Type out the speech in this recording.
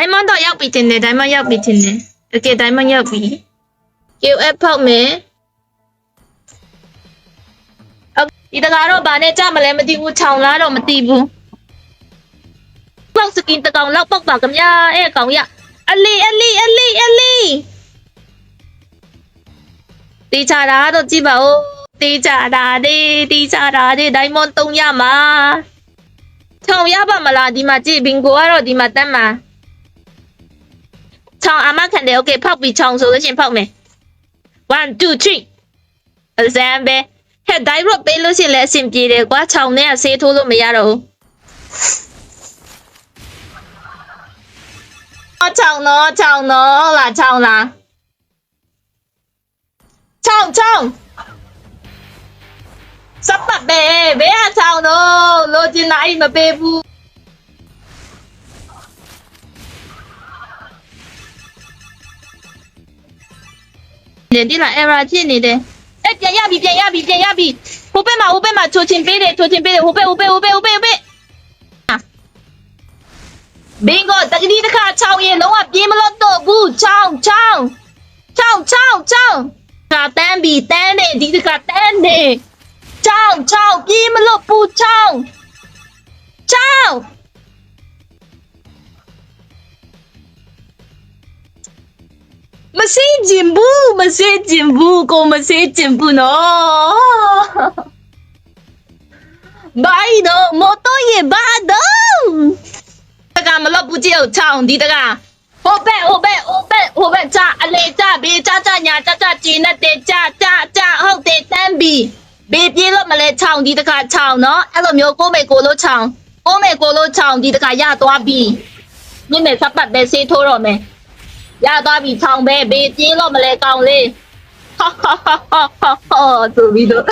diamond တော့ရောက်ပြီတင်တယ် diamond ရောက်ပြီတင်တယ်โอเค diamond ရောက်ပြီ QF ဖောက်မယ်ဒီတကားတော့ဗာနဲ့ကြမလဲမသိဘူးခြောင်လားတော့မသိဘူးပေါက်စကင်တကောင်လောက်ပေါက်ပါကမြအဲ့ကောင်ရအလီတေးချတာတော့ကြည့်ပါဦးတေးချတာဒီdiamond 3ရမှာခြောင်ရပါမလားဒီမှာကြည့်ဘင်ကိုကတော့ဒီမှာတက်မှာခြောင်အမခံတယ်โอเคဖောက်ပြီးခြောင်ဆိုလို့ရှင်ဖောက်မယ်1 2 3အစမ်းပဲဟဲ့ dive rope ပေးလို့ရှိရင်လည်းအဆင်ပြေတယ်ကွာခြောင်နဲ့ကဆေးထိုးလို့မရတော့ဘူးခြောင်နော်ဟုတ်လားခြောင်လားခြောင်စပ်ပတ်ပဲဘယ်ကခြောင်တော့လိုချင်တာအိမ်မပေးဘူးဒီလား error ဖြစ်နေတယ်အဲ့ပြန်ရပြီဟိုဘက်မှာချိုချင်ပေးတယ်ဟိုဘက်ဘင်ကိုတကတိတစ်ခါချောင်းရင်လုံးဝပြေးမလို့တော့ဘူးချောင်းဒါတန်းပြီတန်းနေဒီတစ်ခါတန်းနေချောင်းပြေးမလို့ဘူးချောင်းမစေးကျင်ဘူးကိုမစေးကျင်ဘူးနော်ဘိုင်တော့မော်တော်ရဲ့ဘာတော့တကမလို့ဘူးကြည့်အောင်ချောင်းဒီတကဟိုဘက်ချအလေချဘေးချညာချကျင်းတဲ့ချဟုတ်တယ်တန်းပြီဘေးပြေးလို့မလဲချောင်းဒီတကချောင်းနော်အဲ့လိုမျိုးကိုမေကိုလို့ချောင်းဒီတကရသွားပြီညနေစပတ်ပဲဆေးထိုးတော့မယ်ရသွားပြီချောင်းပဲဘေးပြေးလို့မလဲကောင်းလေးဆိုပြီးတော့